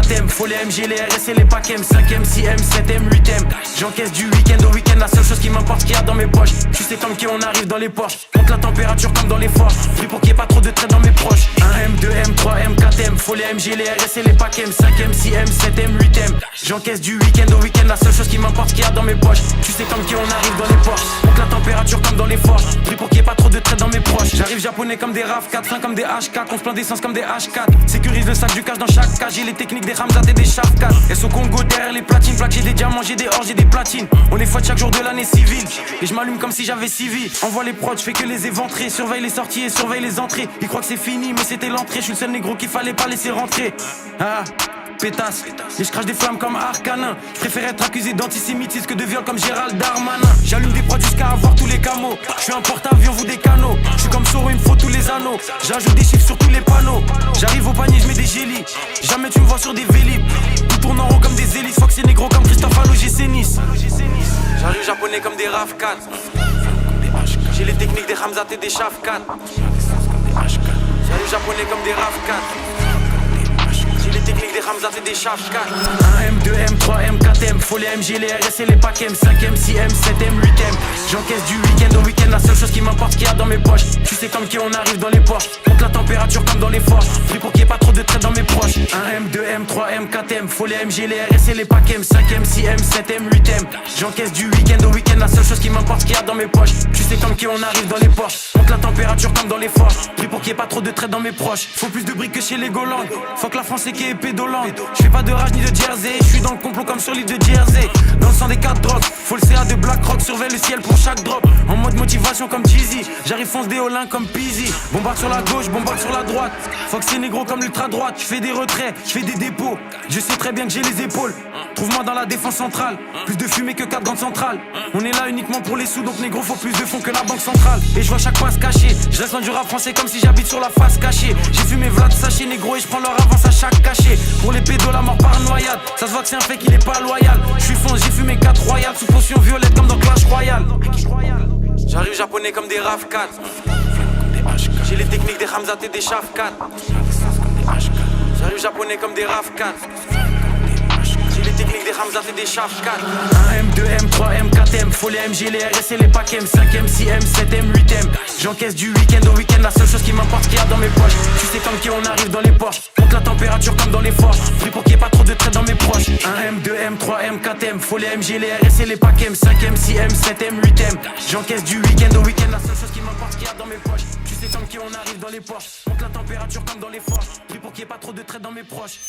4M, faut les MG, les RS et les packs M. 5M, 6M, 7M, 8M. J'encaisse du week-end au week-end, la seule chose qui m'importe, ce qu'il y a dans mes poches. Tu sais comme qui on arrive dans les Porsche. Monte la température comme dans les forges. Prie pour qu'il n'y ait pas trop de traits dans mes proches. 1M, 2M, 3M, 4M, faut les MG, les RS et les packs M. 5M, 6M, 7M, 8M. J'encaisse du week-end au week-end, la seule chose qui m'importe, ce qu'il y a dans mes poches. Tu sais comme qui on arrive dans les Porsche. Monte la température comme dans les forges. Prie pour qu'il n'y ait pas trop de traits dans mes proches. J'arrive japonais comme des RAV4, fin comme des H4. On se plaint d'essence comme des H4. Sécurise le sac du cash dans chaque cage. J'ai les techniques des Ramzat et des Shafkat. Et au Congo derrière les platines. Plaque, j'ai des diamants, j'ai des or, j'ai des platines. On les fouette chaque jour de l'année civile. Et je m'allume comme si j'avais 6 vies. Envoie les prods, j'fais que les éventrer. Surveille les sorties et surveille les entrées. Ils croient que c'est fini, mais c'était l'entrée. Je suis le seul négro qu'il fallait pas laisser rentrer. Ah, pétasse. Et je crache des flammes comme Arcanin. Je préfère être accusé d'antisémitisme que de viol comme Gérald Darmanin. J'allume des prods jusqu'à avoir tous les camos. Je suis un porte-avions, vous des canaux. Je suis comme Soro, il me faut tous les anneaux. J'ajoute des chiffres sur tous les panneaux. J'arrive au panier, je mets des gélis. Jamais tu me vois sur des vélib. Tout tourne en rond comme des hélices. Fox et négro comme Christophe Alogé Nice. J'arrive japonais comme des RAV4. J'ai les techniques des Ramzat et des Shafkat. J'arrive japonais comme des RAV4. Les techniques des Ramzat et des Shafkat. 1M, 2M, 3M, 4M. Faut les MG, les RS et les packs M. 5M, 6M, 7M, 8M. J'encaisse du week-end au week-end. La seule chose qui m'importe, ce qu'il y a dans mes poches. Tu sais comme qui on arrive dans les Porsche. Monte la température comme dans les forges. Prie pour qu'il n'y ait pas trop de traits dans mes proches. 1M, 2M, 3M, 4M. Faut les MG, les RS et les packs M. 5M, 6M, 7M, 8M. J'encaisse du week-end au week-end. La seule chose qui m'importe, ce qu'il y a dans mes poches. Tu sais comme qui on arrive dans les Porsche. Monte la température comme dans les forges. Prie pour qu'il n'y ait pas trop de traits dans mes proches. Faut plus de briques que chez les Golandes. Faut que la France est qui est pédolante. Je fais pas de rage ni de jersey. Je suis dans le complot comme sur l'île de Jersey. Dans le sang des 4 drogues. Faut le CA de BlackRock. Surveille le ciel pour chaque drop. En mode motivation comme Jeezy. J'arrive fonce des Olins comme Peasy. Bombarde sur la gauche, bombarde sur la droite. Fox c'est négro comme l'ultra droite. Je fais des retraits, je fais des dépôts. Je sais très bien que j'ai les épaules. Trouve-moi dans la défense centrale. Plus de fumée que 4 grandes centrales. On est là uniquement pour les sous. Donc négro faut plus de fonds que la banque centrale. Et je vois chaque passe caché. Je reste dans du rap français comme si j'habite sur la face cachée. J'ai fumé Vlad sachet négro et je prends leur avance à chaque cachet. Pour les pédos la mort par noyade. Ça se voit que c'est un fait qu'il est pas loyal. Je suis fonce, j'ai fumé 4 royales. Sous potion violette comme dans Clash Royale. J'arrive japonais comme des RAV4. J'ai les techniques des Ramzat et des Shafkat. J'arrive japonais comme des RAV4. J'ai les techniques des Ramzat et des Shafkat. 1M, 2M, 3M, 4M. Faut les MG, les RS et les packs M. 5M, 6M, 7M, 8M. J'encaisse du week-end au week-end. La seule chose qui m'importe, ce qu'il y a dans mes poches. Tu sais comme qui on arrive dans les Porsche. Monte la température comme dans les forges. Prie pour qu'il n'y ait pas trop de traits dans mes proches. 1M, 2M, 3M, 4M. Faut les MG, les RS et les packs M. 5M, 6M, 7M, 8M. J'encaisse du week-end au week-end. La seule chose qui m'importe, ce qu'il y a dans mes poches. Tu sais comme qui on arrive dans les Porsche. Monte la température comme dans les forges. Prie pour qu'il n'y ait pas trop de traits dans mes proches.